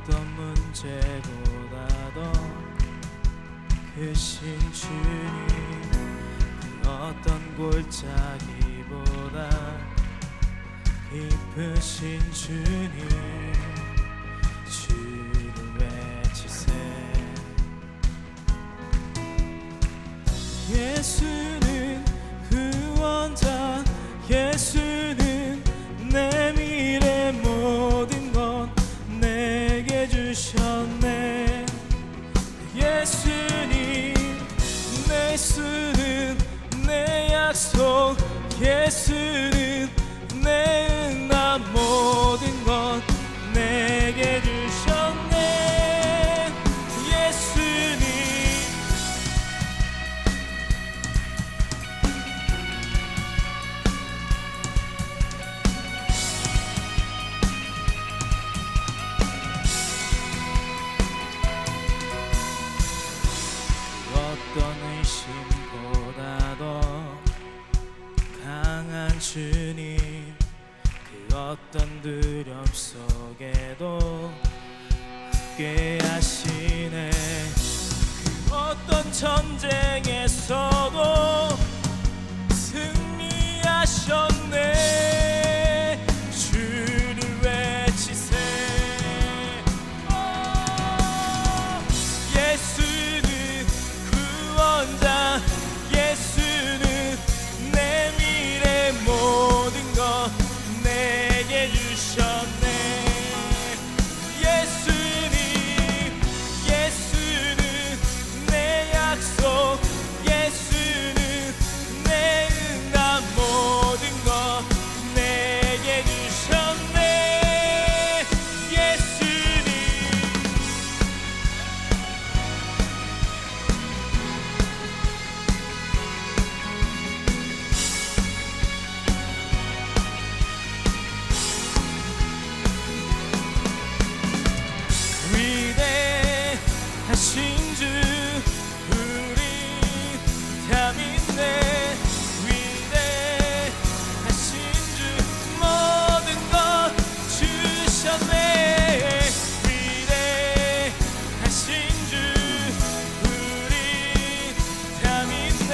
어떤 문제보다도 크신 주님, 그 어떤 골짜기보다 깊으신 주님, 주를 외치세. 예수는 구원자, 예수는 내 미래 모든 것 내게 주셨네. 예수님 내 수는 내 약속, 예수는 내 응답 모든 것 내게 주셨네. 예수님 어떤 의심보다도 강한 주님, 그 어떤 두려움 속에도 함께 하시네. 그 어떤 전쟁에서도 승리하셨네. 주를 외치세. 예수는 구원자, 예수는 내 미래 모든 것 내게 주셨네. 예수님, 예수는 내 약속, 예수는 내 응답 모든 것 내게 주셨네. 예수님 위대하신 주 우리 다 믿네. 위대하신 주 모든 것 주셨네. 위대하신 주 우리 다 믿네.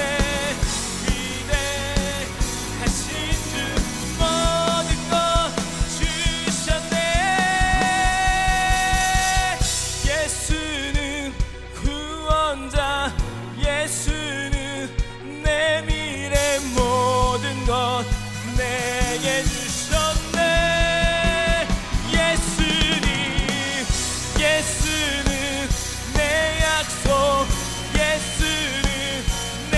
위대하신 주 모든 것 주셨네. 예수는 구원자, 예수는 내 미래 모든 것 내게 주셨네. 예수님, 예수는 내 약속, 예수는 내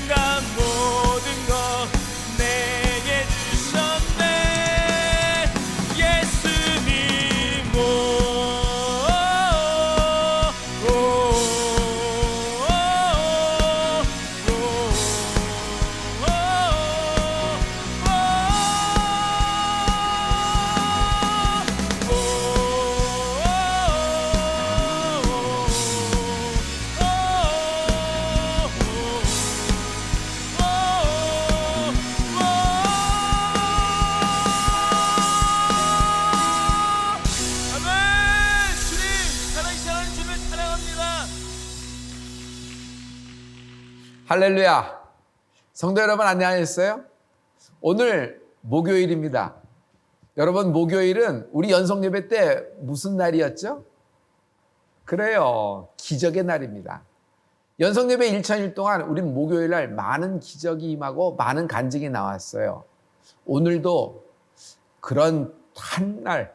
응답 모든 것 내게 주셨네. 예수님 아멘. 주님 살아계신 하나님, 주님을 찬양합니다. 할렐루야. 성도 여러분 안녕하셨어요? 오늘 목요일입니다. 여러분, 목요일은 우리 연속예배 때 무슨 날이었죠? 그래요, 기적의 날입니다. 연속예배 1천일 동안 우린 목요일 날 많은 기적이 임하고 많은 간증이 나왔어요. 오늘도 그런 한 날,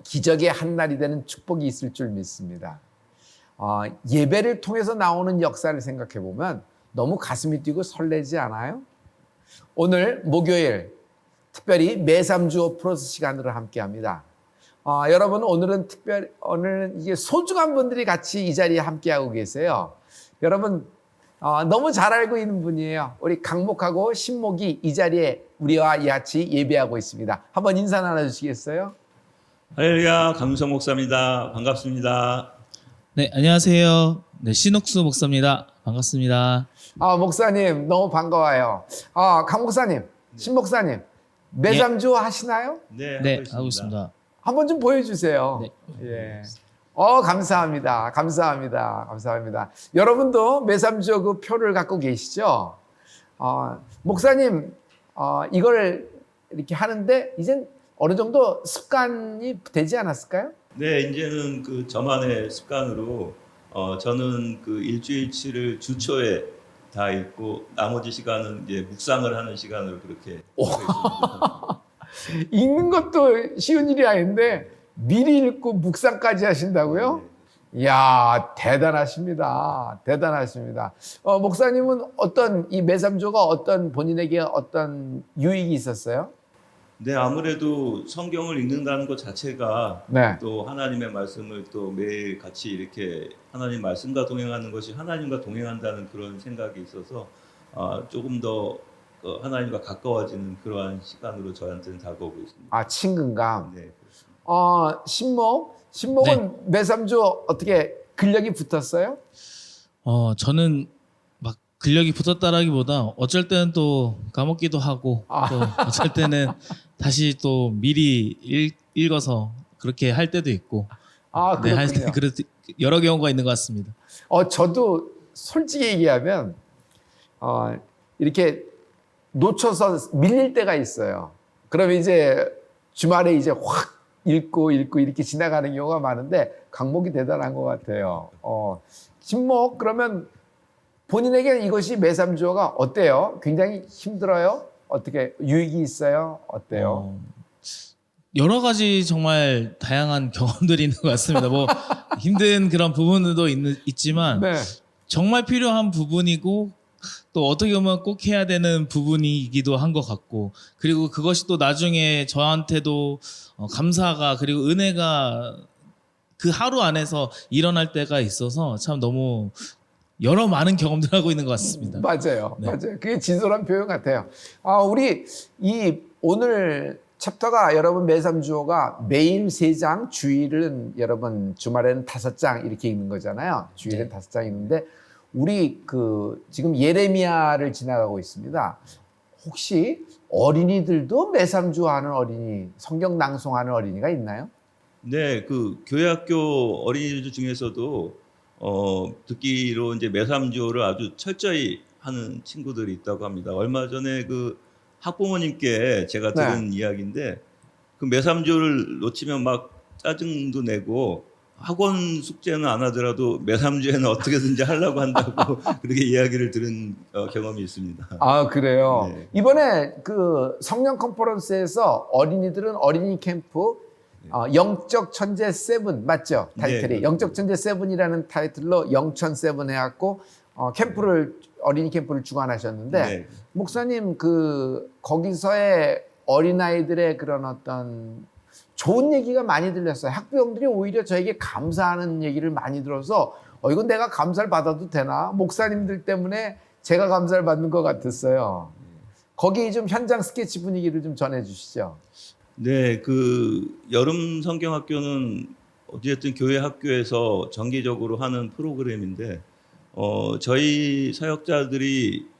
기적의 한 날이 되는 축복이 있을 줄 믿습니다. 예배를 통해서 나오는 역사를 생각해 보면 너무 가슴이 뛰고 설레지 않아요? 오늘 목요일 특별히 매삼주오 플러스 시간으로 함께합니다. 여러분, 오늘은 특별히 이게 소중한 분들이 같이 이 자리에 함께하고 계세요. 여러분, 너무 잘 알고 있는 분이에요. 우리 강목하고 신목이 이 자리에 우리와 같이 예배하고 있습니다. 한번 인사 나눠주시겠어요? 할렐루야, 강성 목사입니다. 반갑습니다. 네, 안녕하세요. 네, 신옥수 목사입니다. 반갑습니다. 목사님 너무 반가워요. 강 목사님, 신 목사님 매삼주 하시나요? 네, 네, 하고 있습니다. 한번 좀 보여주세요. 네. 예. 감사합니다. 감사합니다. 감사합니다. 여러분도 매삼조 그 표를 갖고 계시죠? 목사님, 이걸 이렇게 하는데 이젠 어느 정도 습관이 되지 않았을까요? 네, 이제는 그 저만의 습관으로 저는 그 일주일치를 주초에 다 읽고 나머지 시간은 이제 묵상을 하는 시간으로 그렇게 하고 있습니다. 읽는 것도 쉬운 일이 아닌데 미리 읽고 묵상까지 하신다고요? 이야, 대단하십니다. 대단하십니다. 목사님은 이 매삼조가 본인에게 어떤 유익이 있었어요? 네, 아무래도 성경을 읽는다는 것 자체가 네. 또 하나님의 말씀을 또 매일 같이 이렇게 하나님 말씀과 동행하는 것이 하나님과 동행한다는 그런 생각이 있어서 조금 더 하나님과 가까워지는 그러한 시간으로 저한테는 다가오고 있습니다. 친근감. 네, 그렇습니다. 신목은 매삼조 어떻게 근력이 붙었어요? 저는 막 근력이 붙었다라기보다 어쩔 때는 또 까먹기도 하고 또 어쩔 때는 다시 또 미리 읽어서 그렇게 할 때도 있고 네, 할 때 여러 경우가 있는 것 같습니다. 저도 솔직히 얘기하면 이렇게 놓쳐서 밀릴 때가 있어요. 그러면 이제 주말에 이제 확 읽고 이렇게 지나가는 경우가 많은데 강목이 대단한 것 같아요. 신목 그러면 본인에게 이것이 매삼조가 어때요? 굉장히 힘들어요? 어떻게 유익이 있어요? 어때요? 여러 가지 정말 다양한 경험들이 있는 것 같습니다. 뭐 힘든 그런 부분도 있지만 네. 정말 필요한 부분이고 또 어떻게 보면 꼭 해야 되는 부분이기도 한 것 같고 그리고 그것이 또 나중에 저한테도 감사가 그리고 은혜가 그 하루 안에서 일어날 때가 있어서 참 너무 여러 많은 경험들 하고 있는 것 같습니다. 맞아요. 네. 맞아요. 그게 진솔한 표현 같아요. 우리 오늘 챕터가 여러분 매삼주호가 매일 3장, 주일은 여러분 주말에는 5장 이렇게 읽는 거잖아요. 주일은 네. 5장 읽는데 우리 지금 예레미야를 지나가고 있습니다. 혹시 어린이들도 매삼주 하는 성경 낭송하는 어린이가 있나요? 네, 그 교회학교 어린이들 중에서도 듣기로 이제 매삼주를 아주 철저히 하는 친구들이 있다고 합니다. 얼마 전에 그 학부모님께 제가 들은 이야기인데 그 매삼주를 놓치면 막 짜증도 내고 학원 숙제는 안 하더라도 매삼주에는 어떻게든지 하려고 한다고 그렇게 이야기를 들은 경험이 있습니다. 그래요? 네. 이번에 그 성령 컨퍼런스에서 어린이들은 어린이 캠프 영적 천재 7 맞죠? 타이틀이 네. 영적 천재 7이라는 타이틀로 영천 7 해갖고 어린이 캠프를 주관하셨는데 네. 목사님 거기서의 어린아이들의 그런 어떤 좋은 얘기가 많이 들렸어요. 학부형들이 오히려 저에게 감사하는 얘기를 많이 들어서 이건 내가 감사를 받아도 되나? 목사님들 때문에 제가 감사를 받는 것 같았어요. 거기 좀 현장 스케치 분위기를 좀 전해주시죠. 네, 그 여름 성경학교는 어쨌든 교회 학교에서 정기적으로 하는 프로그램인데 저희 사역자들이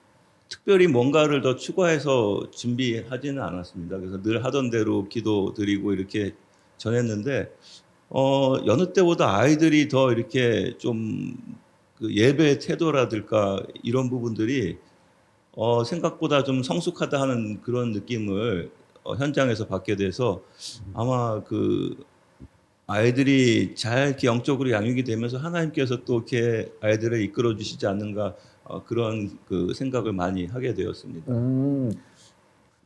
특별히 뭔가를 더 추가해서 준비하지는 않았습니다. 그래서 늘 하던 대로 기도 드리고 이렇게 전했는데 여느 때보다 아이들이 더 이렇게 좀 그 예배 태도라든가 이런 부분들이 생각보다 좀 성숙하다 하는 그런 느낌을 현장에서 받게 돼서 아마 그 아이들이 잘 이렇게 영적으로 양육이 되면서 하나님께서 또 이렇게 아이들을 이끌어 주시지 않는가 그런 그 생각을 많이 하게 되었습니다.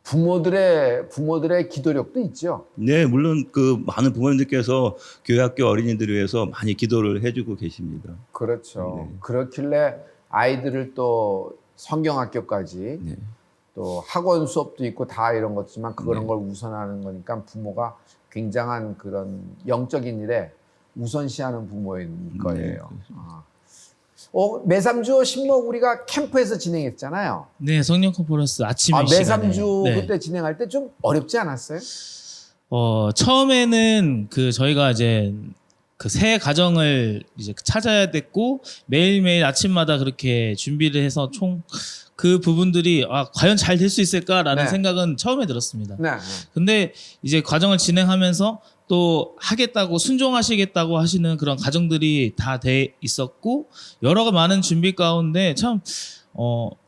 부모들의 기도력도 있죠. 네, 물론 그 많은 부모님들께서 교회학교 어린이들을 위해서 많이 기도를 해주고 계십니다. 그렇죠. 네. 그렇길래 아이들을 또 성경학교까지 네. 또 학원 수업도 있고 다 이런 거지만 그런 네. 걸 우선하는 거니까 부모가 굉장한 그런 영적인 일에 우선시하는 부모인 거예요. 매삼주 신목 우리가 캠프에서 진행했잖아요. 네, 성령 컨퍼런스 아침에 시간에. 매삼주 네. 그때 진행할 때 좀 어렵지 않았어요? 처음에는 저희가 이제 그 새 가정을 이제 찾아야 됐고 매일매일 아침마다 그렇게 준비를 해서 총 그 부분들이 과연 잘 될 수 있을까라는 네. 생각은 처음에 들었습니다. 네. 근데 이제 과정을 진행하면서 또 하겠다고 순종하시겠다고 하시는 그런 가정들이 다 돼 있었고 여러 많은 준비 가운데 참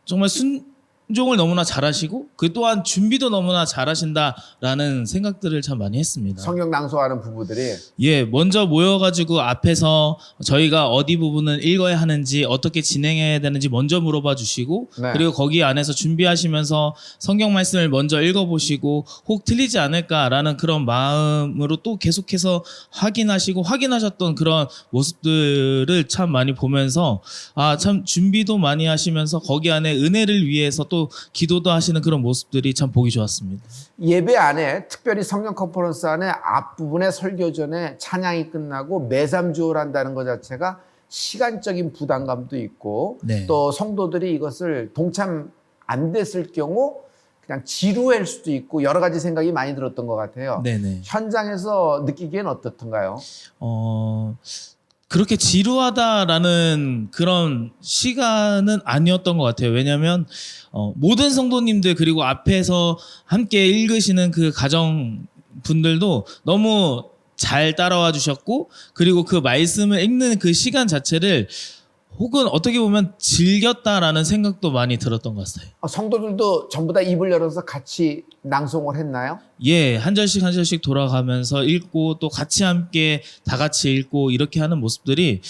정말 순종을 너무나 잘하시고 그 또한 준비도 너무나 잘하신다라는 생각들을 참 많이 했습니다. 성경 낭송하는 부부들이 예, 먼저 모여가지고 앞에서 저희가 어디 부분을 읽어야 하는지 어떻게 진행해야 되는지 먼저 물어봐 주시고 네. 그리고 거기 안에서 준비하시면서 성경 말씀을 먼저 읽어보시고 혹 틀리지 않을까라는 그런 마음으로 또 계속해서 확인하셨던 그런 모습들을 참 많이 보면서 참 준비도 많이 하시면서 거기 안에 은혜를 위해서 또 기도도 하시는 그런 모습들이 참 보기 좋았습니다. 예배 안에 특별히 성경 컨퍼런스 안에 앞부분에 설교 전에 찬양이 끝나고 매삼주를 한다는 것 자체가 시간적인 부담감도 있고 네. 또 성도들이 이것을 동참 안 됐을 경우 그냥 지루할 수도 있고 여러 가지 생각이 많이 들었던 것 같아요. 네네. 현장에서 느끼기엔 어떻던가요? 그렇게 지루하다라는 그런 시간은 아니었던 것 같아요. 왜냐하면 모든 성도님들 그리고 앞에서 함께 읽으시는 그 가정분들도 너무 잘 따라와 주셨고 그리고 그 말씀을 읽는 그 시간 자체를 혹은 어떻게 보면 즐겼다라는 생각도 많이 들었던 것 같아요. 성도들도 전부 다 입을 열어서 같이 낭송을 했나요? 예, 한 절씩 한 절씩 돌아가면서 읽고 또 같이 함께 다 같이 읽고 이렇게 하는 모습들이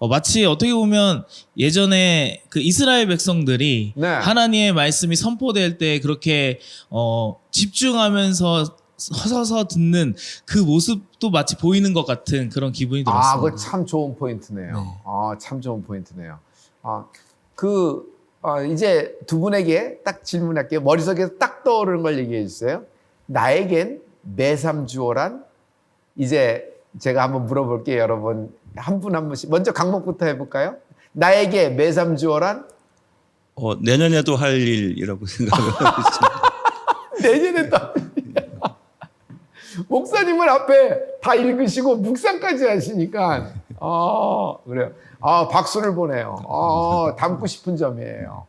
마치 어떻게 보면 예전에 그 이스라엘 백성들이 네. 하나님의 말씀이 선포될 때 그렇게 집중하면서 서서 듣는 그 모습도 마치 보이는 것 같은 그런 기분이 들었습니다. 그거 참 좋은 포인트네요. 네. 참 좋은 포인트네요. 이제 두 분에게 딱 질문할게요. 머릿속에서 딱 떠오르는 걸 얘기해 주세요. 나에겐 매삼주오란? 이제 제가 한번 물어볼게요, 여러분. 한 분 한 분씩. 먼저 강목부터 해볼까요? 나에게 매삼주오란? 내년에도 할 일이라고 생각을 하고 있습니다. 내년에 또 목사님은 앞에 다 읽으시고 묵상까지 하시니까 그래요. 박수를 보내요. 담고 싶은 점이에요.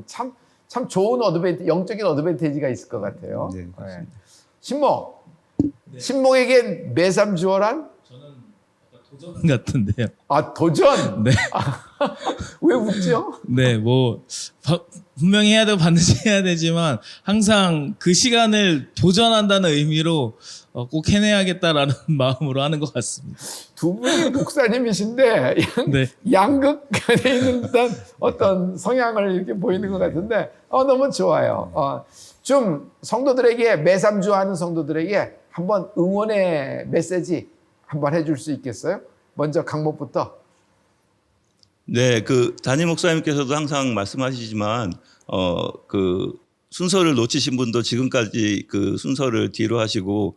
참 좋은 영적인 어드밴티지가 있을 것 같아요. 네, 그렇습니다. 신목, 신목에겐 매삼주어란? 저는 약간 도전 같은데요. 도전. 네. 왜 웃죠? 네, 분명히 해야 되고 반드시 해야 되지만 항상 그 시간을 도전한다는 의미로 꼭 해내야겠다라는 마음으로 하는 것 같습니다. 두 분이 목사님이신데 네. 양극에 있는 어떤 성향을 이렇게 보이는 것 같은데 너무 좋아요. 좀 성도들에게 매삼주 하는 성도들에게 한번 응원의 메시지 한번 해줄 수 있겠어요? 먼저 강목부터. 네, 그 담임 목사님께서도 항상 말씀하시지만 그 순서를 놓치신 분도 지금까지 그 순서를 뒤로 하시고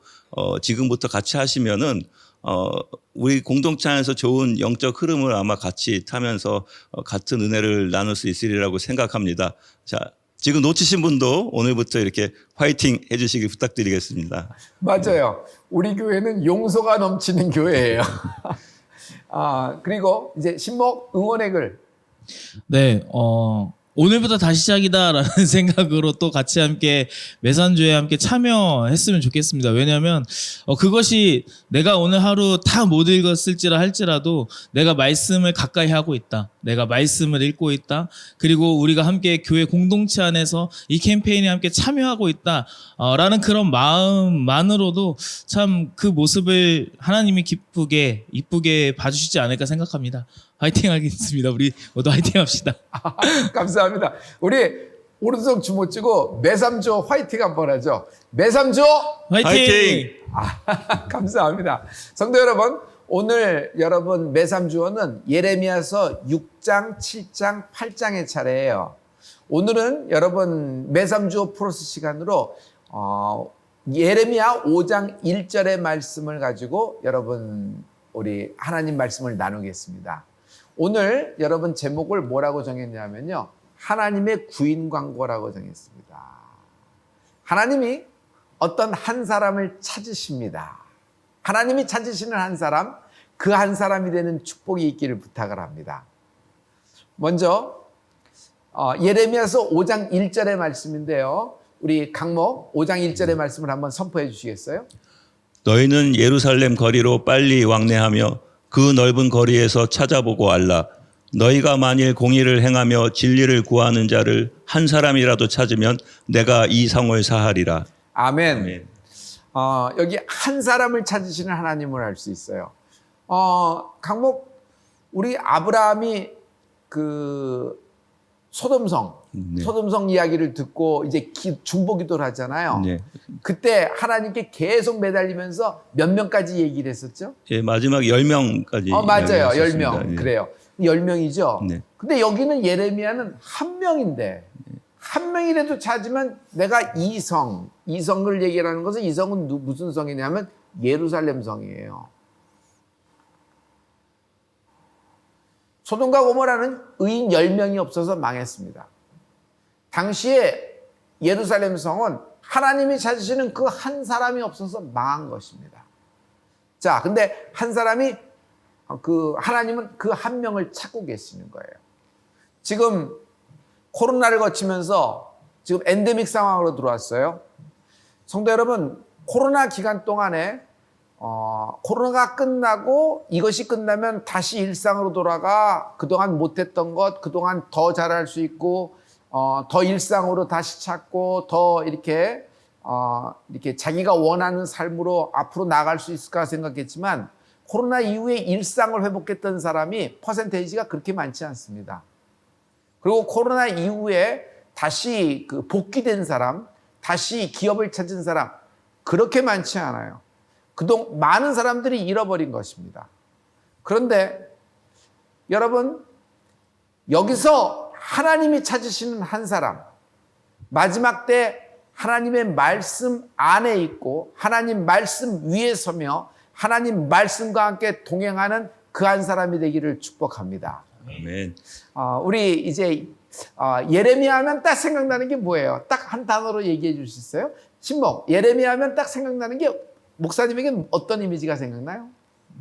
지금부터 같이 하시면은 우리 공동체 안에서 좋은 영적 흐름을 아마 같이 타면서 같은 은혜를 나눌 수 있으리라고 생각합니다. 자, 지금 놓치신 분도 오늘부터 이렇게 화이팅 해주시기 부탁드리겠습니다. 맞아요. 우리 교회는 용서가 넘치는 교회예요. 그리고 이제 신목 응원의 글. 네, 오늘부터 다시 시작이다라는 생각으로 또 같이 함께 매산주에 함께 참여했으면 좋겠습니다. 왜냐하면 그것이 내가 오늘 하루 다 못 읽었을지라 할지라도 내가 말씀을 가까이 하고 있다. 내가 말씀을 읽고 있다. 그리고 우리가 함께 교회 공동체 안에서 이 캠페인에 함께 참여하고 있다. 라는 그런 마음만으로도 참 그 모습을 하나님이 이쁘게 봐주시지 않을까 생각합니다. 화이팅 하겠습니다. 우리 모두 화이팅 합시다. 감사합니다. 우리 오른손 주모 찌고 매삼조 화이팅 한번 하죠. 매삼조 화이팅! 감사합니다. 성도 여러분, 오늘 여러분 매삼주어는 예레미야서 6장, 7장, 8장의 차례예요. 오늘은 여러분 매삼주어 플러스 시간으로 예레미야 5장 1절의 말씀을 가지고 여러분 우리 하나님 말씀을 나누겠습니다. 오늘 여러분 제목을 뭐라고 정했냐면요. 하나님의 구인 광고라고 정했습니다. 하나님이 어떤 한 사람을 찾으십니다. 하나님이 찾으시는 한 사람, 그 한 사람이 되는 축복이 있기를 부탁을 합니다. 먼저 예레미야서 5장 1절의 말씀인데요. 우리 강목 5장 1절의 말씀을 한번 선포해 주시겠어요? 너희는 예루살렘 거리로 빨리 왕래하며 그 넓은 거리에서 찾아보고 알라. 너희가 만일 공의를 행하며 진리를 구하는 자를 한 사람이라도 찾으면 내가 이 성을 사하리라. 아멘. 아멘. 여기 한 사람을 찾으시는 하나님을 알 수 있어요. 강목 우리 아브라함이 그 소돔성 네. 소돔성 이야기를 듣고 이제 중보기도를 하잖아요. 네. 그때 하나님께 계속 매달리면서 몇 명까지 얘기를 했었죠? 예, 마지막 10명까지. 맞아요. 10명. 예. 그래요. 10명이죠. 네. 근데 여기는 예레미야는 한 명인데 한 명이라도 찾으면 내가 이성을 얘기하는 것은 이 성은 무슨 성이냐면 예루살렘 성이에요. 소돔과 고모라는 의인 10명이 없어서 망했습니다. 당시에 예루살렘 성은 하나님이 찾으시는 그 한 사람이 없어서 망한 것입니다. 자, 근데 한 사람이 하나님은 그 한 명을 찾고 계시는 거예요. 지금 코로나를 거치면서 지금 엔데믹 상황으로 들어왔어요. 성도 여러분, 코로나 기간 동안에 코로나가 끝나고 이것이 끝나면 다시 일상으로 돌아가 그동안 못했던 것, 그동안 더 잘할 수 있고 더 일상으로 다시 찾고 더 이렇게 자기가 원하는 삶으로 앞으로 나아갈 수 있을까 생각했지만 코로나 이후에 일상을 회복했던 사람이 퍼센테이지가 그렇게 많지 않습니다. 그리고 코로나 이후에 다시 복귀된 사람, 다시 기업을 찾은 사람 그렇게 많지 않아요. 그동안 많은 사람들이 잃어버린 것입니다. 그런데 여러분 여기서 하나님이 찾으시는 한 사람, 마지막 때 하나님의 말씀 안에 있고 하나님 말씀 위에 서며 하나님 말씀과 함께 동행하는 그 한 사람이 되기를 축복합니다. 아멘. 우리 이제 예레미야 하면 딱 생각나는 게 뭐예요? 딱 한 단어로 얘기해 줄 수 있어요? 신목, 예레미야 하면 딱 생각나는 게 목사님에게 어떤 이미지가 생각나요?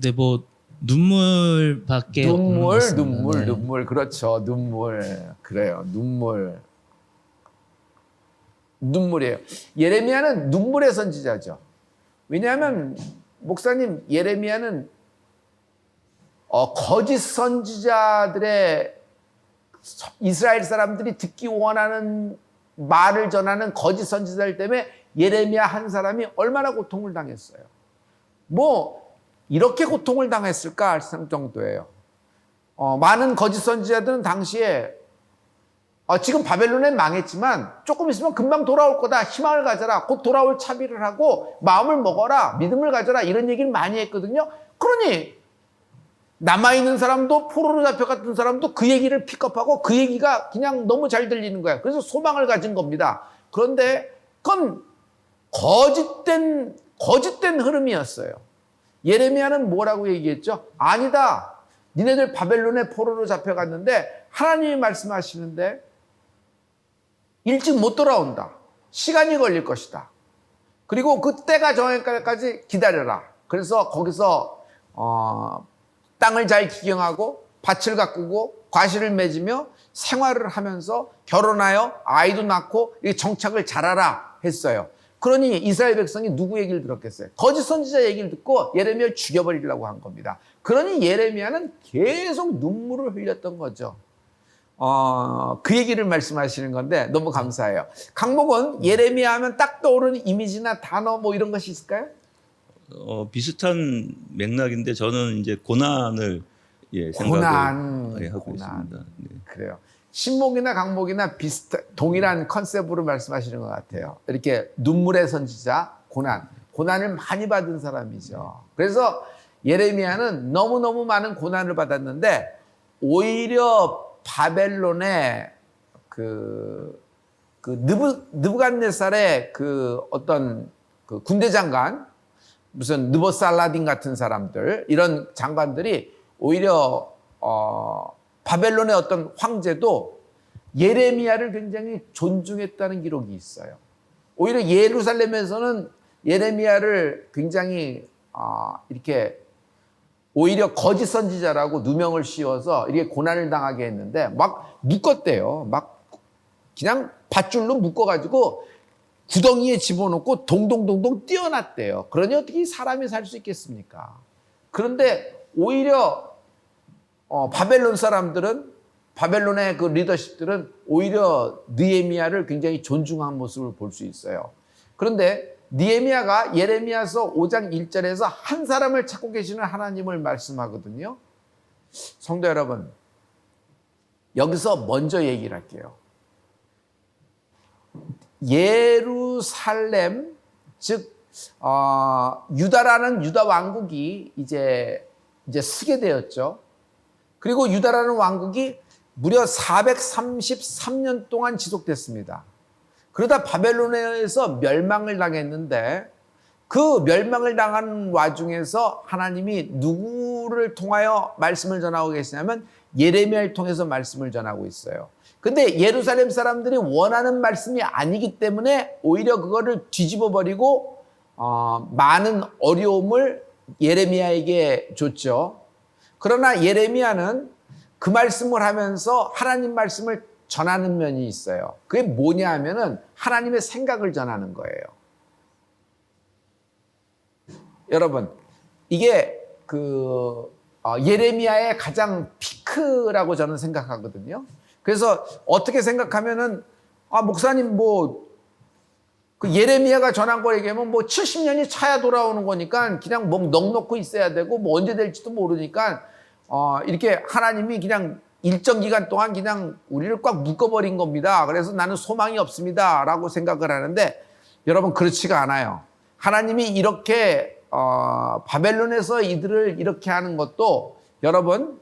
네, 뭐 눈물밖에 눈물. 그렇죠. 눈물. 그래요. 눈물이에요. 예레미야는 눈물의 선지자죠. 왜냐하면 목사님 예레미야는 거짓 선지자들의 이스라엘 사람들이 듣기 원하는 말을 전하는 거짓 선지자들 때문에 예레미야 한 사람이 얼마나 고통을 당했어요. 뭐 이렇게 고통을 당했을까 할 정도예요. 많은 거짓 선지자들은 당시에 지금 바벨론은 망했지만 조금 있으면 금방 돌아올 거다. 희망을 가져라. 곧 돌아올 차비를 하고 마음을 먹어라. 믿음을 가져라. 이런 얘기를 많이 했거든요. 그러니 남아있는 사람도 포로로 잡혀갔던 사람도 그 얘기를 픽업하고 그 얘기가 그냥 너무 잘 들리는 거야. 그래서 소망을 가진 겁니다. 그런데 그건 거짓된 흐름이었어요. 예레미야는 뭐라고 얘기했죠? 아니다. 니네들 바벨론의 포로로 잡혀갔는데 하나님이 말씀하시는데 일찍 못 돌아온다. 시간이 걸릴 것이다. 그리고 그 때가 정할 때까지 기다려라. 그래서 거기서 땅을 잘 기경하고 밭을 가꾸고 과실을 맺으며 생활을 하면서 결혼하여 아이도 낳고 정착을 잘하라 했어요. 그러니 이스라엘 백성이 누구 얘기를 들었겠어요? 거짓 선지자 얘기를 듣고 예레미야를 죽여버리려고 한 겁니다. 그러니 예레미야는 계속 눈물을 흘렸던 거죠. 그 얘기를 말씀하시는 건데 너무 감사해요. 강목은 예레미야 하면 딱 떠오르는 이미지나 단어 뭐 이런 것이 있을까요? 비슷한 맥락인데 저는 이제 고난을 생각을 하고 있습니다. 네. 그래요. 신목이나 강목이나 동일한 컨셉으로 말씀하시는 것 같아요. 이렇게 눈물의 선지자, 고난을 많이 받은 사람이죠. 그래서 예레미야는 너무너무 많은 고난을 받았는데 오히려 바벨론의 느부갓네살의 어떤 군대 장관, 무슨 느보살라딘 같은 사람들, 이런 장관들이 오히려 바벨론의 어떤 황제도 예레미야를 굉장히 존중했다는 기록이 있어요. 오히려 예루살렘에서는 예레미야를 굉장히 이렇게 오히려 거짓 선지자라고 누명을 씌워서 이렇게 고난을 당하게 했는데 막 묶었대요. 막 그냥 밧줄로 묶어가지고 구덩이에 집어넣고 동동동동 뛰어났대요. 그러니 어떻게 사람이 살 수 있겠습니까? 그런데 오히려 바벨론 사람들은, 바벨론의 그 리더십들은 오히려 느헤미야를 굉장히 존중한 모습을 볼 수 있어요. 그런데 느헤미야가 예레미야서 5장 1절에서 한 사람을 찾고 계시는 하나님을 말씀하거든요. 성도 여러분, 여기서 먼저 얘기를 할게요. 예루살렘, 즉 유다라는 유다 왕국이 이제 쓰게 되었죠. 그리고 유다라는 왕국이 무려 433년 동안 지속됐습니다. 그러다 바벨론에서 멸망을 당했는데, 그 멸망을 당한 와중에서 하나님이 누구를 통하여 말씀을 전하고 계시냐면 예레미야를 통해서 말씀을 전하고 있어요. 근데 예루살렘 사람들이 원하는 말씀이 아니기 때문에 오히려 그거를 뒤집어 버리고 많은 어려움을 예레미야에게 줬죠. 그러나 예레미야는 그 말씀을 하면서 하나님 말씀을 전하는 면이 있어요. 그게 뭐냐 하면은 하나님의 생각을 전하는 거예요. 여러분, 이게 예레미야의 가장 피크라고 저는 생각하거든요. 그래서 어떻게 생각하면은, 목사님 그 예레미야가 전한 거 얘기하면 70년이 차야 돌아오는 거니까 그냥 넉넉히 있어야 되고 언제 될지도 모르니까 이렇게 하나님이 그냥 일정 기간 동안 그냥 우리를 꽉 묶어버린 겁니다. 그래서 나는 소망이 없습니다. 라고 생각을 하는데, 여러분, 그렇지가 않아요. 하나님이 이렇게 바벨론에서 이들을 이렇게 하는 것도, 여러분,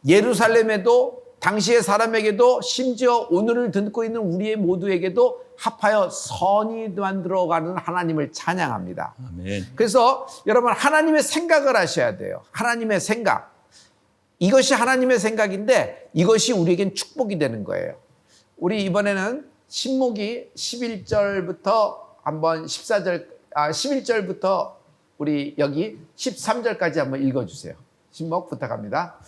예루살렘에도 당시의 사람에게도 심지어 오늘을 듣고 있는 우리의 모두에게도 합하여 선이 만들어가는 하나님을 찬양합니다. 아멘. 그래서 여러분, 하나님의 생각을 하셔야 돼요. 하나님의 생각. 이것이 하나님의 생각인데 이것이 우리에겐 축복이 되는 거예요. 우리 이번에는 신목이 11절부터 한번 11절부터 우리 여기 13절까지 한번 읽어주세요. 신목 부탁합니다.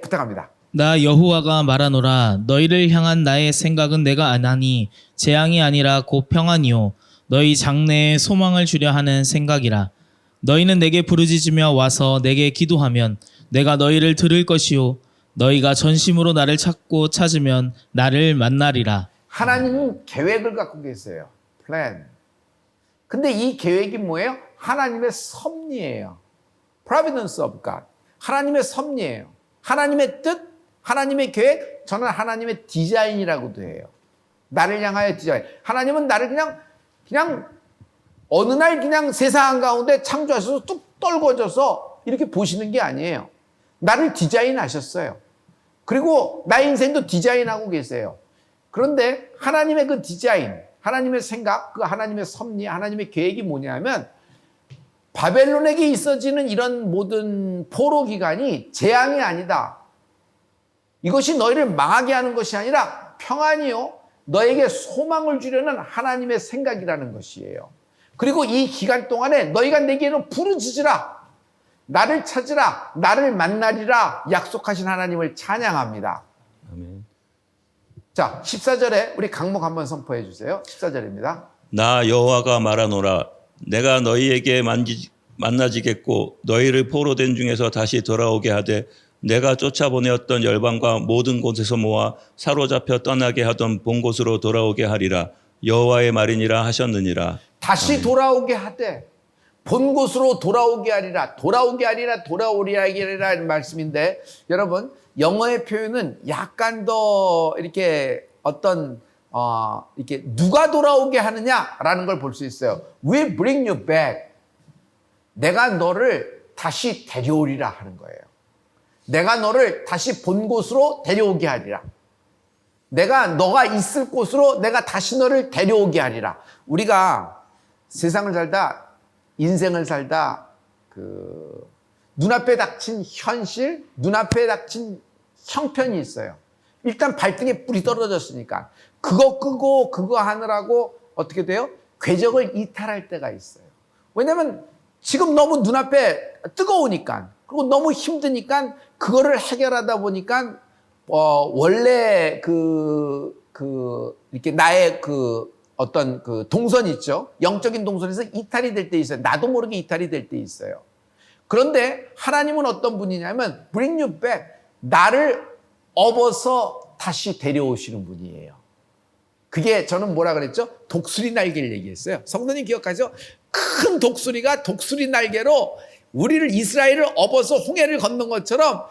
부탁합니다. 나 여호와가 말하노라. 너희를 향한 나의 생각은 내가 아나니 재앙이 아니라 곧 평안이요 너희 장래에 소망을 주려 하는 생각이라. 너희는 내게 부르짖으며 와서 내게 기도하면 내가 너희를 들을 것이요 너희가 전심으로 나를 찾고 찾으면 나를 만나리라. 하나님은 계획을 갖고 계세요. 플랜. 근데 이 계획이 뭐예요? 하나님의 섭리예요. Providence of God. 하나님의 섭리예요. 하나님의 뜻, 하나님의 계획, 저는 하나님의 디자인이라고도 해요. 나를 향하여 디자인. 하나님은 나를 그냥 어느 날 그냥 세상 가운데 창조하셔서 뚝 떨궈져서 이렇게 보시는 게 아니에요. 나를 디자인하셨어요. 그리고 나의 인생도 디자인하고 계세요. 그런데 하나님의 그 디자인, 하나님의 생각, 그 하나님의 섭리, 하나님의 계획이 뭐냐면 바벨론에게 있어지는 이런 모든 포로 기간이 재앙이 아니다. 이것이 너희를 망하게 하는 것이 아니라 평안이요 너에게 소망을 주려는 하나님의 생각이라는 것이에요. 그리고 이 기간 동안에 너희가 내게로 부르짖으라. 나를 찾으라. 나를 만나리라. 약속하신 하나님을 찬양합니다. 아멘. 자, 14절에 우리 강목 한번 선포해 주세요. 14절입니다. 나 여호와가 말하노라. 내가 너희에게 만나지겠고 너희를 포로된 중에서 다시 돌아오게 하되 내가 쫓아보내었던 열방과 모든 곳에서 모아 사로잡혀 떠나게 하던 본 곳으로 돌아오게 하리라. 여호와의 말이니라 하셨느니라. 다시 돌아오게 하되 본 곳으로 돌아오게 하리라. 돌아오게 하리라. 돌아오리라는 말씀인데, 여러분, 영어의 표현은 약간 더 이렇게 이렇게 누가 돌아오게 하느냐라는 걸 볼 수 있어요. We bring you back. 내가 너를 다시 데려오리라 하는 거예요. 내가 너를 다시 본 곳으로 데려오게 하리라. 너가 있을 곳으로 내가 다시 너를 데려오게 하리라. 우리가 세상을 살다, 인생을 살다, 눈앞에 닥친 현실, 눈앞에 닥친 형편이 있어요. 일단 발등에 불이 떨어졌으니까 그거 끄고 그거 하느라고 어떻게 돼요? 궤적을 이탈할 때가 있어요. 왜냐면 지금 너무 눈앞에 뜨거우니까, 그리고 너무 힘드니까 그거를 해결하다 보니까 원래 이렇게 나의 어떤 그 동선이 있죠. 영적인 동선에서 이탈이 될 때 있어요. 나도 모르게 이탈이 될 때 있어요. 그런데 하나님은 어떤 분이냐면 bring you back, 나를 업어서 다시 데려오시는 분이에요. 그게 저는 뭐라 그랬죠? 독수리 날개를 얘기했어요. 성도님 기억하죠? 큰 독수리가 독수리 날개로 우리를 이스라엘을 업어서 홍해를 건넌 것처럼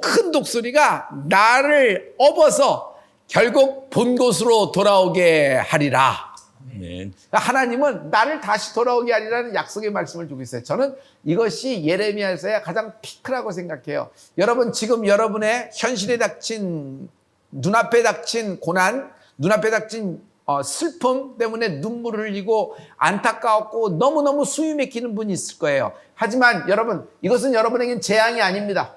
큰 독수리가 나를 업어서 결국 본 곳으로 돌아오게 하리라. 아멘. 하나님은 나를 다시 돌아오게 하리라는 약속의 말씀을 주고 있어요. 저는 이것이 예레미야서의 가장 피크라고 생각해요. 여러분 지금 여러분의 현실에 닥친 눈앞에 닥친 고난, 눈앞에 닥친 슬픔 때문에 눈물을 흘리고 안타까웠고 너무너무 숨이 막히는 분이 있을 거예요. 하지만 여러분, 이것은 여러분에겐 재앙이 아닙니다.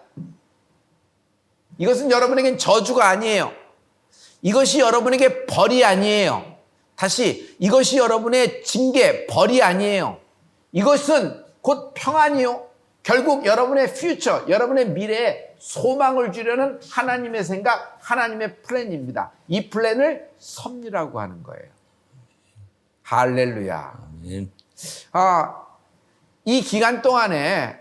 이것은 여러분에겐 저주가 아니에요. 이것이 여러분에게 벌이 아니에요. 다시, 이것이 여러분의 징계, 벌이 아니에요. 이것은 곧 평안이요. 결국 여러분의 퓨처, 여러분의 미래에 소망을 주려는 하나님의 생각, 하나님의 플랜입니다. 이 플랜을 섭리라고 하는 거예요. 할렐루야. 아멘. 이 기간 동안에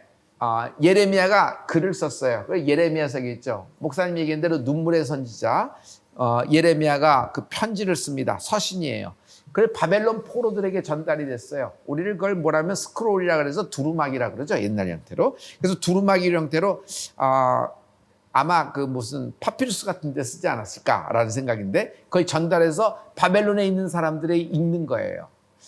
예레미야가 글을 썼어요. 예레미야서기 있죠. 목사님 얘기한 대로 눈물의 선지자 예레미야가 그 편지를 씁니다. 서신이에요. 그걸 바벨론 포로들에게 전달이 됐어요. 우리를 그걸 뭐라면 스크롤이라 그래서 두루마기라 그러죠. 옛날 형태로. 그래서 두루마기 형태로 아마 그 무슨 파피루스 같은 데 쓰지 않았을까라는 생각인데 그걸 전달해서 바벨론에 있는 사람들이 읽는 거예요.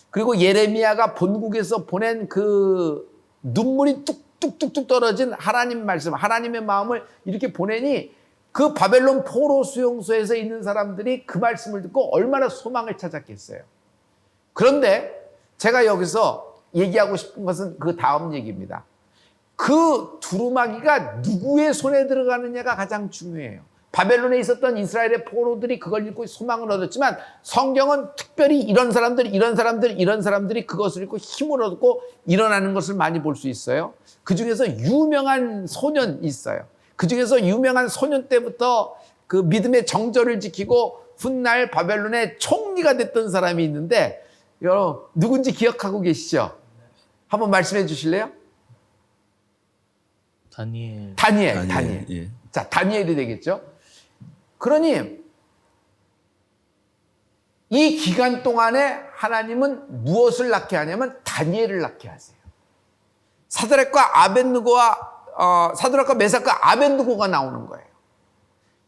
그리고 예레미야가 본국에서 보낸 그 눈물이 뚝뚝뚝뚝 떨어진 하나님 말씀, 하나님의 마음을 이렇게 보내니 그 바벨론 포로 수용소에서 있는 사람들이 그 말씀을 듣고 얼마나 소망을 찾았겠어요. 그런데 제가 여기서 얘기하고 싶은 것은 그 다음 얘기입니다. 그 두루마기가 누구의 손에 들어가느냐가 가장 중요해요. 바벨론에 있었던 이스라엘의 포로들이 그걸 읽고 소망을 얻었지만 성경은 특별히 이런 사람들이 그것을 읽고 힘을 얻고 일어나는 것을 많이 볼 수 있어요. 그 중에서 유명한 소년이 있어요. 그 중에서 유명한 소년 때부터 그 믿음의 정절을 지키고 훗날 바벨론의 총리가 됐던 사람이 있는데 여러분 누군지 기억하고 계시죠? 한번 말씀해 주실래요? 다니엘. 예. 자, 다니엘이 되겠죠? 그러니 이 기간 동안에 하나님은 무엇을 낳게 하냐면 다니엘을 낳게 하세요. 사드락과 메삭과 아벤느고가 나오는 거예요.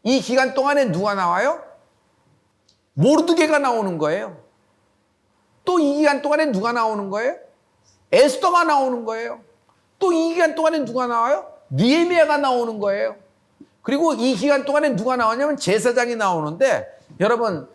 이 기간 동안에 누가 나와요? 모르드게가 나오는 거예요. 또 이 기간 동안에 누가 나오는 거예요? 에스더가 나오는 거예요. 또 이 기간 동안에 누가 나와요? 느헤미야가 나오는 거예요. 그리고 이 기간 동안에 누가 나오냐면 제사장이 나오는데 여러분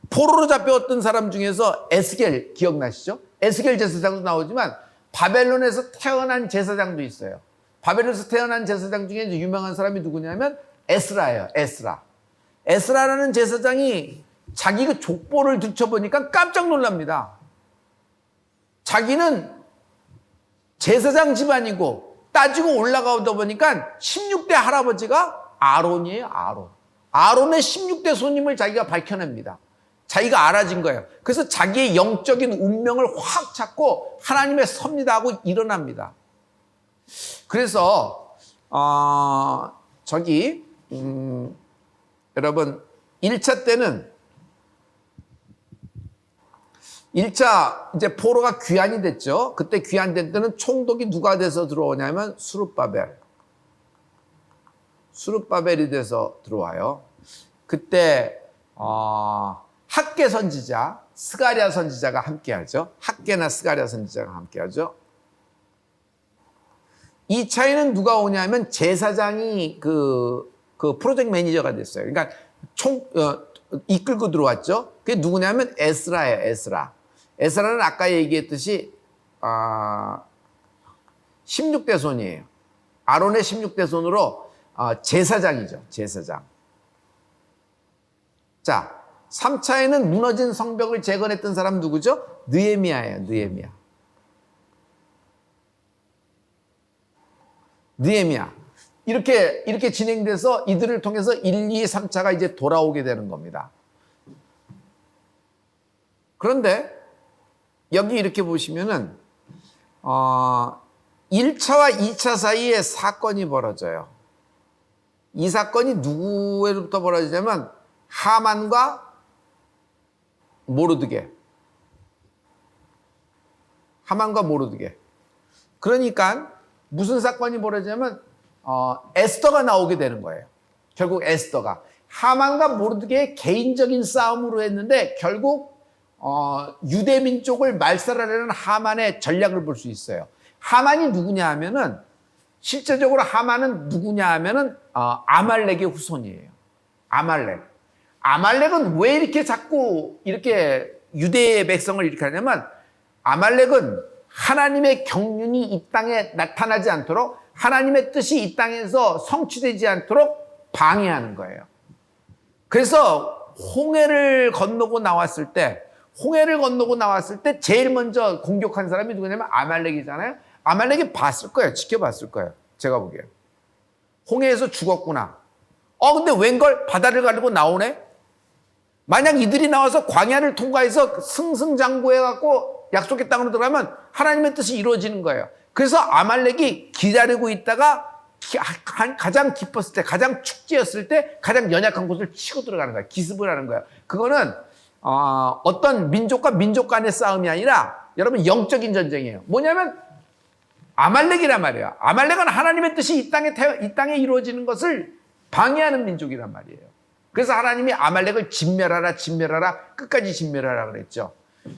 포로로 잡혀왔던 사람 중에서 에스겔 기억나시죠? 에스겔 제사장도 나오지만 바벨론에서 태어난 제사장도 있어요. 바벨론에서 태어난 제사장 중에 유명한 사람이 누구냐면 에스라예요. 에스라라는 제사장이 자기 그 족보를 들춰보니까 깜짝 놀랍니다. 자기는 제사장 집안이고 따지고 올라가다 보니까 16대 할아버지가 아론이에요. 아론의 16대 손님을 자기가 밝혀냅니다. 자기가 알아진 거예요. 그래서 자기의 영적인 운명을 확 찾고 하나님의 섭니다 하고 일어납니다. 그래서 여러분 1차 때는 1차 이제 포로가 귀환이 됐죠. 그때 귀환된 때는 총독이 누가 돼서 들어오냐면 수룹바벨이 돼서 들어와요. 그때 학계 선지자, 스가랴 선지자가 함께하죠. 학계나 스가랴 선지자가 함께하죠. 이 차이는 누가 오냐면 제사장이 그 프로젝트 매니저가 됐어요. 그러니까 이끌고 들어왔죠. 그게 누구냐면 에스라예요. 에스라는 아까 얘기했듯이 16대 손이에요. 아론의 16대 손으로 제사장이죠. 제사장. 자, 3차에는 무너진 성벽을 재건했던 사람 누구죠? 느헤미야예요. 느헤미야. 이렇게 진행돼서 이들을 통해서 1, 2, 3차가 이제 돌아오게 되는 겁니다. 그런데 여기 이렇게 보시면은 1차와 2차 사이에 사건이 벌어져요. 이 사건이 누구로부터 벌어지냐면 하만과 모르드게. 하만과 모르드게. 그러니까 무슨 사건이 벌어지냐면 에스더가 나오게 되는 거예요. 결국 에스더가 하만과 모르드게의 개인적인 싸움으로 했는데 결국 유대 민족을 말살하려는 하만의 전략을 볼 수 있어요. 하만이 누구냐 하면은 실제적으로 하만은 누구냐 하면은 아말렉의 후손이에요. 아말렉은 왜 이렇게 자꾸 이렇게 유대의 백성을 이렇게 하냐면 아말렉은 하나님의 경륜이 이 땅에 나타나지 않도록 하나님의 뜻이 이 땅에서 성취되지 않도록 방해하는 거예요. 그래서 홍해를 건너고 나왔을 때 제일 먼저 공격한 사람이 누구냐면 아말렉이잖아요. 아말렉이 봤을 거예요. 지켜봤을 거예요. 제가 보기에. 홍해에서 죽었구나. 근데 웬걸 바다를 가지고 나오네? 만약 이들이 나와서 광야를 통과해서 승승장구해갖고 약속의 땅으로 들어가면 하나님의 뜻이 이루어지는 거예요. 그래서 아말렉이 기다리고 있다가 가장 기뻤을 때, 가장 축제였을 때 가장 연약한 곳을 치고 들어가는 거예요. 기습을 하는 거예요. 그거는 어떤 민족과 민족 간의 싸움이 아니라 여러분 영적인 전쟁이에요. 뭐냐면 아말렉이란 말이에요. 아말렉은 하나님의 뜻이 이 땅에 이루어지는 것을 방해하는 민족이란 말이에요. 그래서 하나님이 아말렉을 진멸하라, 끝까지 진멸하라 그랬죠.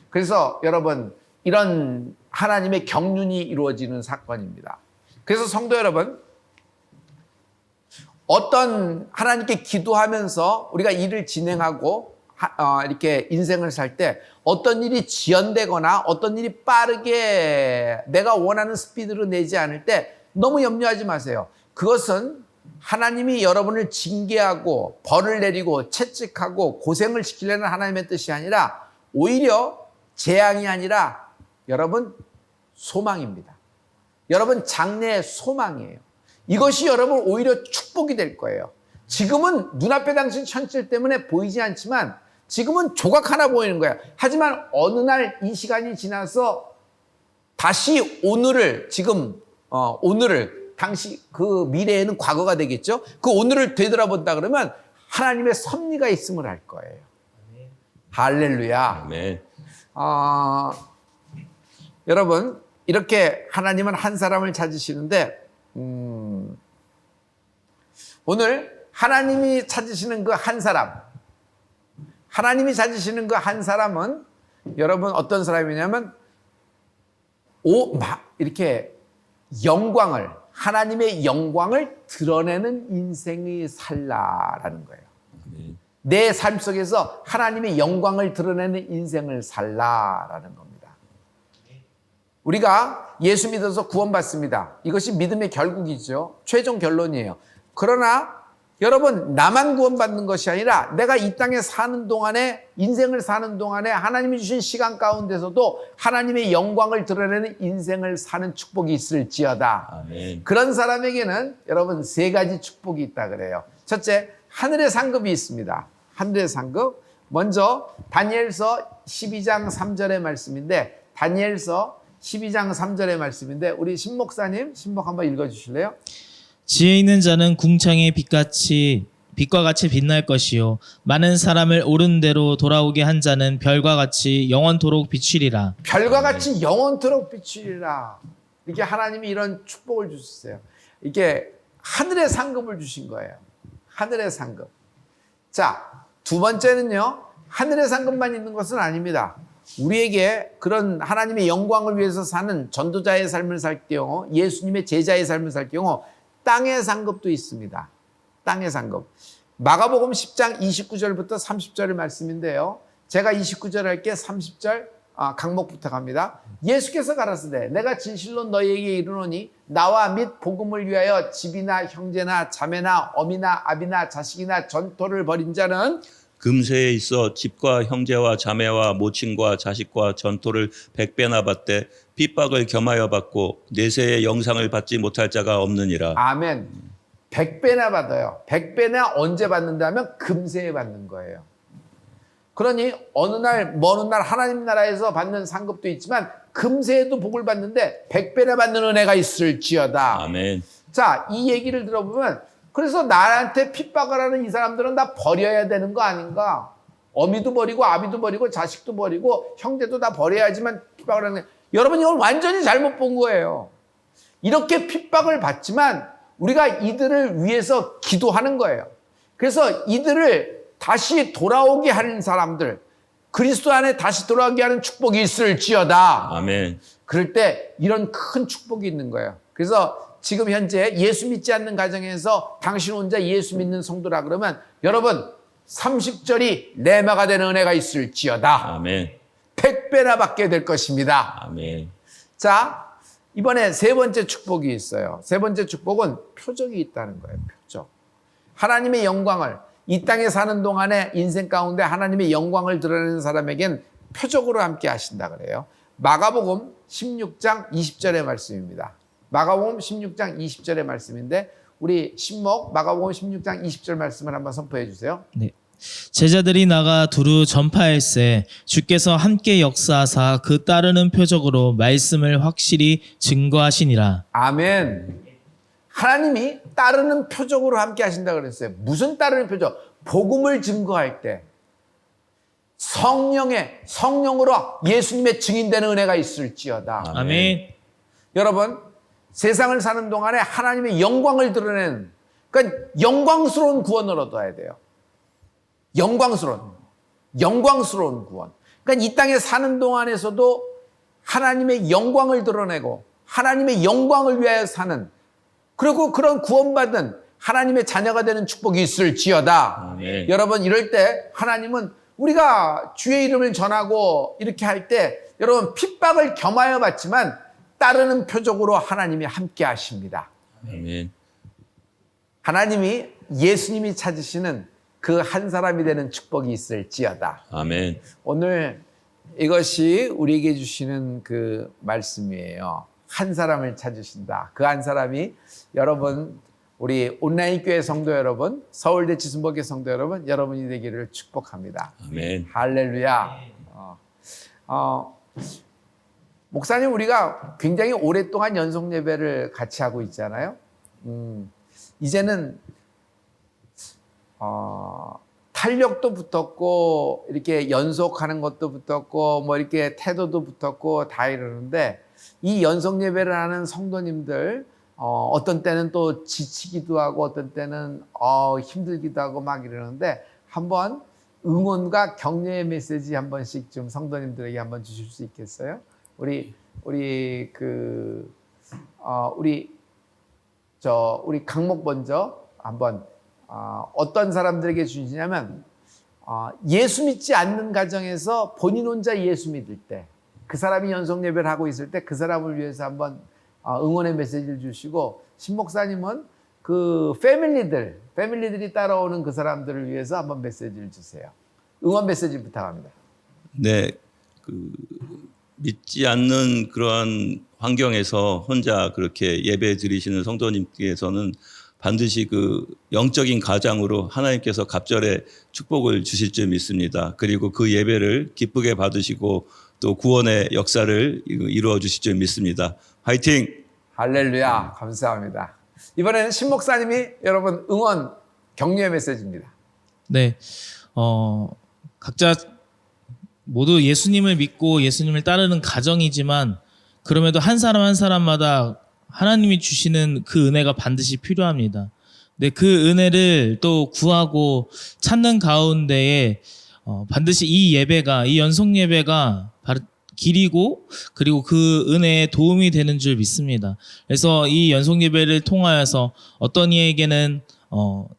그래서 여러분 이런 하나님의 경륜이 이루어지는 사건입니다. 그래서 성도 여러분, 어떤 하나님께 기도하면서 우리가 일을 진행하고 이렇게 인생을 살 때 어떤 일이 지연되거나 어떤 일이 빠르게 내가 원하는 스피드로 내지 않을 때 너무 염려하지 마세요. 그것은 하나님이 여러분을 징계하고 벌을 내리고 채찍하고 고생을 시키려는 하나님의 뜻이 아니라 오히려 재앙이 아니라 여러분 소망입니다. 여러분 장래의 소망이에요. 이것이 여러분 오히려 축복이 될 거예요. 지금은 눈앞에 당신 현실 때문에 보이지 않지만 지금은 조각 하나 보이는 거야. 하지만 어느 날 이 시간이 지나서 다시 오늘을 당시 그 미래에는 과거가 되겠죠. 그 오늘을 되돌아본다 그러면 하나님의 섭리가 있음을 알 거예요. 할렐루야. 네. 여러분 이렇게 하나님은 한 사람을 찾으시는데 오늘 하나님이 찾으시는 그 한 사람, 하나님이 찾으시는 그 한 사람은 여러분 어떤 사람이냐면 이렇게 하나님의 영광을 드러내는 인생이 살라라는 거예요. 내 삶 속에서 하나님의 영광을 드러내는 인생을 살라라는 겁니다. 우리가 예수 믿어서 구원받습니다. 이것이 믿음의 결국이죠. 최종 결론이에요. 그러나 여러분 나만 구원받는 것이 아니라 내가 이 땅에 사는 동안에 인생을 사는 동안에 하나님이 주신 시간 가운데서도 하나님의 영광을 드러내는 인생을 사는 축복이 있을지어다. 아멘. 그런 사람에게는 여러분 세 가지 축복이 있다 그래요. 첫째, 하늘의 상급이 있습니다. 하늘의 상급. 먼저 다니엘서 12장 3절의 말씀인데 다니엘서 12장 3절의 말씀인데 우리 신목사님 신목 한번 읽어주실래요? 지혜 있는 자는 궁창의 빛과 같이 빛날 것이요 많은 사람을 옳은 대로 돌아오게 한 자는 별과 같이 영원토록 비추리라. 별과 같이 영원토록 비추리라. 이렇게 하나님이 이런 축복을 주셨어요. 이게 하늘의 상급을 주신 거예요. 하늘의 상급. 자, 두 번째는요. 하늘의 상급만 있는 것은 아닙니다. 우리에게 그런 하나님의 영광을 위해서 사는 전도자의 삶을 살 경우, 예수님의 제자의 삶을 살 경우 땅의 상급도 있습니다. 땅의 상급. 마가복음 10장 29절부터 30절의 말씀인데요. 제가 29절 할게 30절 강목부터 갑니다. 예수께서 가라사대 내가 진실로 너희에게 이르노니 나와 및 복음을 위하여 집이나 형제나 자매나 어미나 아비나 자식이나 전토를 벌인 자는 금세에 있어 집과 형제와 자매와 모친과 자식과 전토를 100배나 받되 핍박을 겸하여 받고 내세의 영상을 받지 못할 자가 없느니라. 아멘. 100배나 받아요. 100배나 언제 받는다면 금세에 받는 거예요. 그러니 어느 날, 먼 날 하나님 나라에서 받는 상급도 있지만 금세에도 복을 받는데 100배나 받는 은혜가 있을지어다. 아멘. 자, 이 얘기를 들어보면 그래서 나한테 핍박을 하는 이 사람들은 다 버려야 되는 거 아닌가? 어미도 버리고 아비도 버리고 자식도 버리고 형제도 다 버려야지만 핍박을 하는 거예요. 여러분 이걸 완전히 잘못 본 거예요. 이렇게 핍박을 받지만 우리가 이들을 위해서 기도하는 거예요. 그래서 이들을 다시 돌아오게 하는 사람들, 그리스도 안에 다시 돌아오게 하는 축복이 있을지어다. 아멘. 그럴 때 이런 큰 축복이 있는 거예요. 그래서 지금 현재 예수 믿지 않는 가정에서 당신 혼자 예수 믿는 성도라 그러면 여러분 30절이 레마가 되는 은혜가 있을지어다. 아멘. 100배나 받게 될 것입니다. 아멘. 자, 이번에 세 번째 축복이 있어요. 세 번째 축복은 표적이 있다는 거예요. 표적. 하나님의 영광을 이 땅에 사는 동안에 인생 가운데 하나님의 영광을 드러내는 사람에겐 표적으로 함께 하신다 그래요. 마가복음 16장 20절의 말씀입니다. 마가복음 16장 20절의 말씀인데 우리 신목 마가복음 16장 20절 말씀을 한번 선포해 주세요. 네. 제자들이 나가 두루 전파할세 주께서 함께 역사하사 그 따르는 표적으로 말씀을 확실히 증거하시니라. 아멘. 하나님이 따르는 표적으로 함께 하신다 그랬어요. 무슨 따르는 표적? 복음을 증거할 때 성령으로 예수님의 증인되는 은혜가 있을지어다. 아멘. 여러분 세상을 사는 동안에 하나님의 영광을 드러내는 그러니까 영광스러운 구원을 얻어야 돼요. 영광스러운 구원. 그러니까 이 땅에 사는 동안에서도 하나님의 영광을 드러내고 하나님의 영광을 위하여 사는 그리고 그런 구원받은 하나님의 자녀가 되는 축복이 있을지어다. 아멘. 여러분 이럴 때 하나님은 우리가 주의 이름을 전하고 이렇게 할 때 여러분 핍박을 겸하여 받지만 따르는 표적으로 하나님이 함께 하십니다. 아멘. 하나님이 예수님이 찾으시는 그 한 사람이 되는 축복이 있을지어다. 아멘. 오늘 이것이 우리에게 주시는 그 말씀이에요. 한 사람을 찾으신다. 그 한 사람이 여러분 우리 온라인 교회 성도 여러분, 서울대 지순복의 성도 여러분, 여러분이 되기를 축복합니다. 아멘. 할렐루야. 목사님 우리가 굉장히 오랫동안 연속 예배를 같이 하고 있잖아요. 이제는 탄력도 붙었고 이렇게 연속하는 것도 붙었고 뭐 이렇게 태도도 붙었고 다 이러는데 이 연속 예배를 하는 성도님들 어떤 때는 또 지치기도 하고 어떤 때는 힘들기도 하고 막 이러는데 한번 응원과 격려의 메시지 한 번씩 좀 성도님들에게 한번 주실 수 있겠어요? 우리 강목 먼저 한번 어떤 사람들에게 주시냐면 예수 믿지 않는 가정에서 본인 혼자 예수 믿을 때 그 사람이 연속 예배를 하고 있을 때 그 사람을 위해서 한번 응원의 메시지를 주시고 신목사님은 그 패밀리들이 따라오는 그 사람들을 위해서 한번 메시지를 주세요. 응원 메시지 부탁합니다. 네, 믿지 않는 그러한 환경에서 혼자 그렇게 예배 드리시는 성도님께서는 반드시 그 영적인 가장으로 하나님께서 갑절에 축복을 주실 줄 믿습니다. 그리고 그 예배를 기쁘게 받으시고 또 구원의 역사를 이루어 주실 줄 믿습니다. 화이팅! 할렐루야. 감사합니다. 이번에는 신 목사님이 여러분 응원 격려의 메시지입니다. 네. 각자 모두 예수님을 믿고 예수님을 따르는 가정이지만 그럼에도 한 사람 한 사람마다 하나님이 주시는 그 은혜가 반드시 필요합니다. 네, 그 은혜를 또 구하고 찾는 가운데에 반드시 이 예배가, 이 연속 예배가 바로 길이고 그리고 그 은혜에 도움이 되는 줄 믿습니다. 그래서 이 연속 예배를 통하여서 어떤 이에게는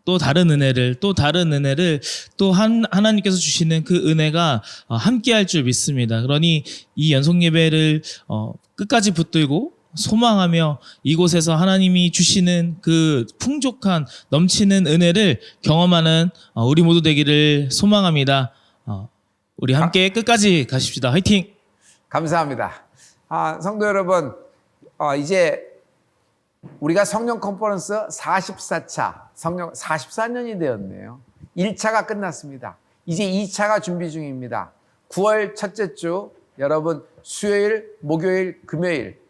또 다른 은혜를 또 하나님께서 주시는 그 은혜가 함께 할 줄 믿습니다. 그러니 이 연속 예배를 끝까지 붙들고 소망하며 이곳에서 하나님이 주시는 그 풍족한 넘치는 은혜를 경험하는 우리 모두 되기를 소망합니다. 우리 함께 끝까지 가십시다. 화이팅! 감사합니다. 성도 여러분, 이제 우리가 성령 컨퍼런스 44차, 성령 44년이 되었네요. 1차가 끝났습니다. 이제 2차가 준비 중입니다. 9월 첫째 주 여러분 수요일, 목요일, 금요일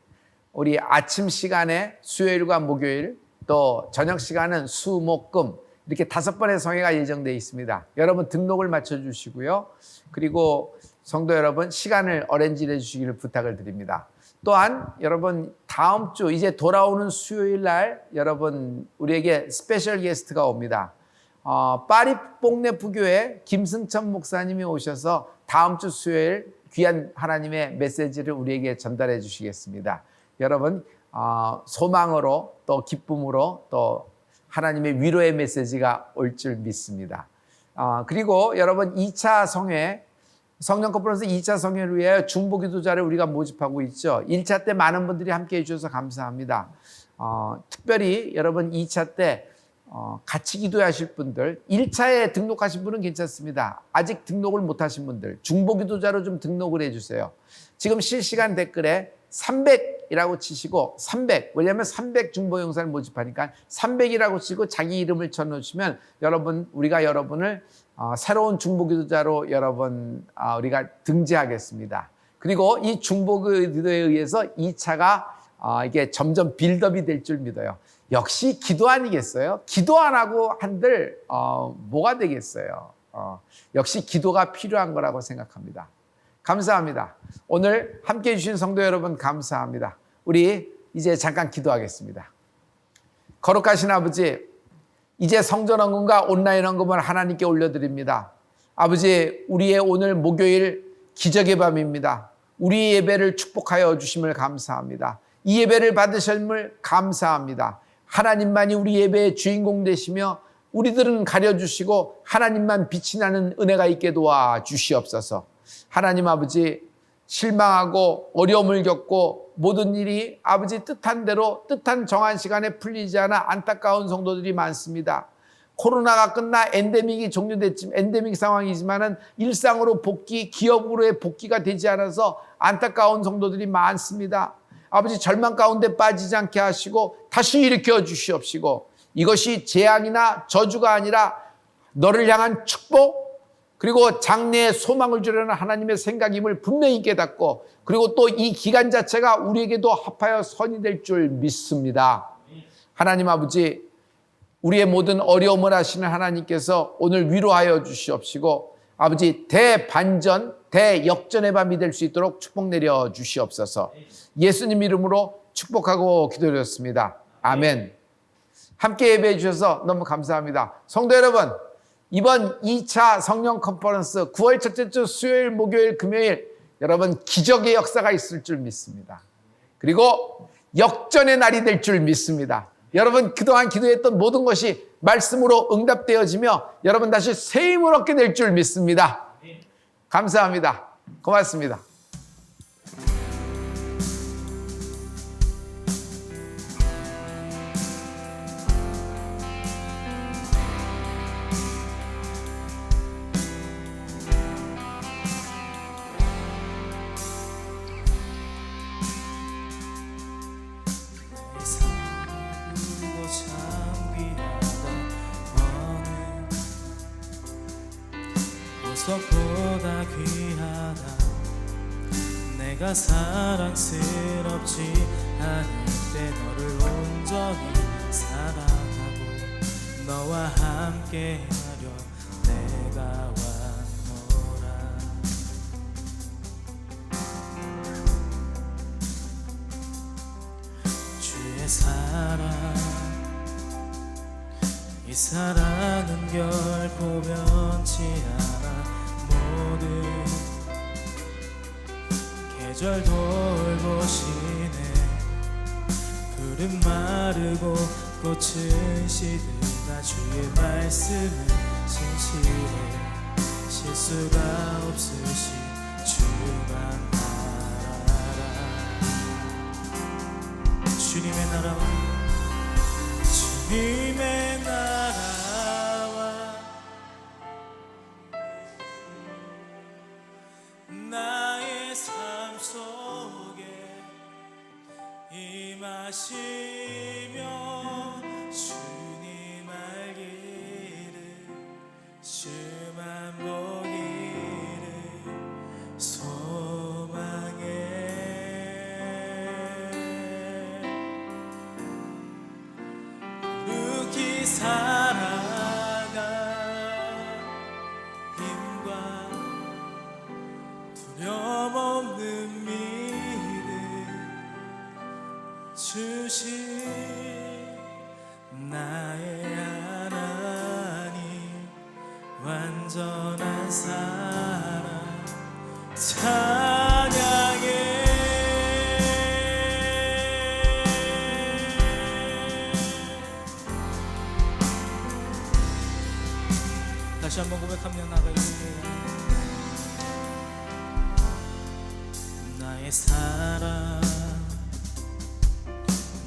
우리 아침 시간에 수요일과 목요일 또 저녁 시간은 수, 목, 금 이렇게 5번의 성회가 예정되어 있습니다. 여러분 등록을 맞춰주시고요. 그리고 성도 여러분 시간을 어레인지해 주시기를 부탁을 드립니다. 또한 여러분 다음 주 이제 돌아오는 수요일 날 여러분 우리에게 스페셜 게스트가 옵니다. 파리 뽕네 부교회 김승천 목사님이 오셔서 다음 주 수요일 귀한 하나님의 메시지를 우리에게 전달해 주시겠습니다. 여러분 소망으로 또 기쁨으로 또 하나님의 위로의 메시지가 올 줄 믿습니다. 그리고 여러분 2차 성회 성령 컨퍼런스 2차 성회를 위하여 중보기도자를 우리가 모집하고 있죠. 1차 때 많은 분들이 함께해 주셔서 감사합니다. 특별히 여러분 2차 때 같이 기도하실 분들 1차에 등록하신 분은 괜찮습니다. 아직 등록을 못하신 분들 중보기도자로 좀 등록을 해주세요. 지금 실시간 댓글에 300이라고 치시고 300 왜냐하면 300 중보용사를 모집하니까 300이라고 치고 자기 이름을 쳐놓으시면 우리가 여러분을 새로운 중보기도자로 여러분 우리가 등재하겠습니다. 그리고 이 중보기도에 의해서 2차가 이게 점점 빌드업이 될 줄 믿어요. 역시 기도 아니겠어요? 기도 안 하고 한들 뭐가 되겠어요? 역시 기도가 필요한 거라고 생각합니다. 감사합니다. 오늘 함께해 주신 성도 여러분 감사합니다. 우리 이제 잠깐 기도하겠습니다. 거룩하신 아버지, 이제 성전 헌금과 온라인 헌금을 하나님께 올려드립니다. 아버지, 우리의 오늘 목요일 기적의 밤입니다. 우리 예배를 축복하여 주심을 감사합니다. 이 예배를 받으심을 감사합니다. 하나님만이 우리 예배의 주인공 되시며 우리들은 가려주시고 하나님만 빛이 나는 은혜가 있게 도와주시옵소서. 하나님 아버지, 실망하고 어려움을 겪고 모든 일이 아버지 뜻한 대로 뜻한 정한 시간에 풀리지 않아 안타까운 성도들이 많습니다. 코로나가 끝나 엔데믹이 종료됐지만 엔데믹 상황이지만은 일상으로 복귀, 기업으로의 복귀가 되지 않아서 안타까운 성도들이 많습니다. 아버지 절망 가운데 빠지지 않게 하시고 다시 일으켜 주시옵시고 이것이 재앙이나 저주가 아니라 너를 향한 축복 그리고 장래의 소망을 주려는 하나님의 생각임을 분명히 깨닫고 그리고 또 이 기간 자체가 우리에게도 합하여 선이 될 줄 믿습니다. 하나님 아버지, 우리의 모든 어려움을 아시는 하나님께서 오늘 위로하여 주시옵시고 아버지 대반전, 대역전의 밤이 될 수 있도록 축복 내려 주시옵소서. 예수님 이름으로 축복하고 기도드렸습니다. 아멘. 함께 예배해 주셔서 너무 감사합니다. 성도 여러분, 이번 2차 성령 컨퍼런스 9월 첫째 주 수요일, 목요일, 금요일 여러분 기적의 역사가 있을 줄 믿습니다. 그리고 역전의 날이 될 줄 믿습니다. 여러분 그동안 기도했던 모든 것이 말씀으로 응답되어지며 여러분 다시 새 힘을 얻게 될 줄 믿습니다. 감사합니다. 고맙습니다. 보석보다 귀하다 내가 사랑스럽지 않을 때 너를 온전히 사랑하고 너와 함께하려 내가 왔노라. 주의 사랑 이 사랑은 결코 변치 않아 모든 계절 돌보시네. 푸른 마르고 꽃은 시들다 주의 말씀은 신실해 실수가 없으신 주만 알아라. 주님의 나라와 주님의 나라와 나의 삶 속에 임하시며 주님 알기를 주만 보라. 살아가 힘과 두려움 없는 믿음 주신 나의 하나님 완전한 사랑 찬양해. 다시 한번 고백하며 나가겠습니다. 나의 사랑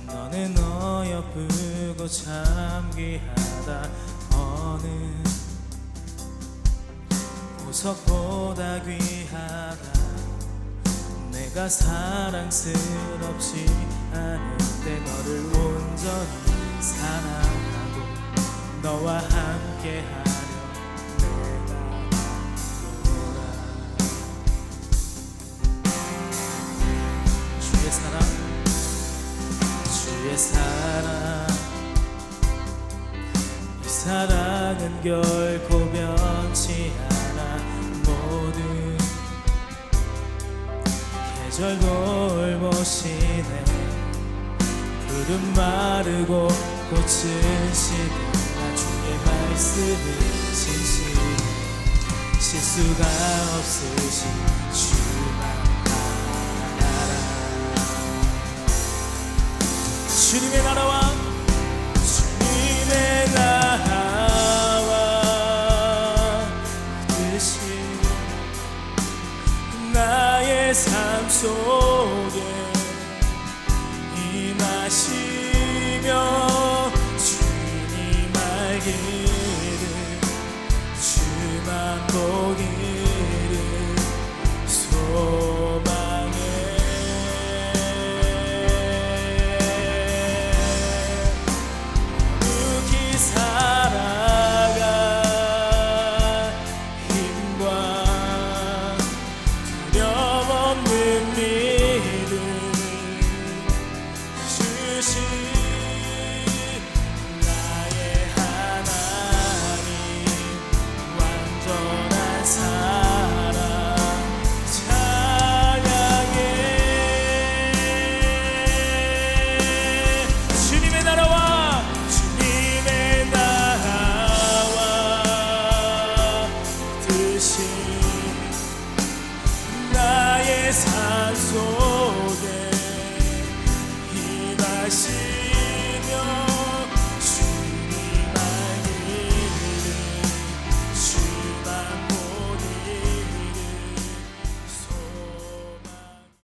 너는 어여쁘고 참 귀하다. 어느 보석보다 귀하다. 내가 사랑스럽지 않은데 너를 온전히 사랑하고 너와 함께하려 내가 바꾸라. 주의 사랑 주의 사랑 이 사랑은 결코 변치 않아. 모든 계절 돌보시네. 푸른 마르고 꽃은 시들나 주의 말씀은 진실해. 실수가 없으신 주만 알아. 주님의 나라와 주님의 나라와 뜻이 나의 삶 속에 임하시며 주님 알기를 주만 보기를 소망해. 어느 기사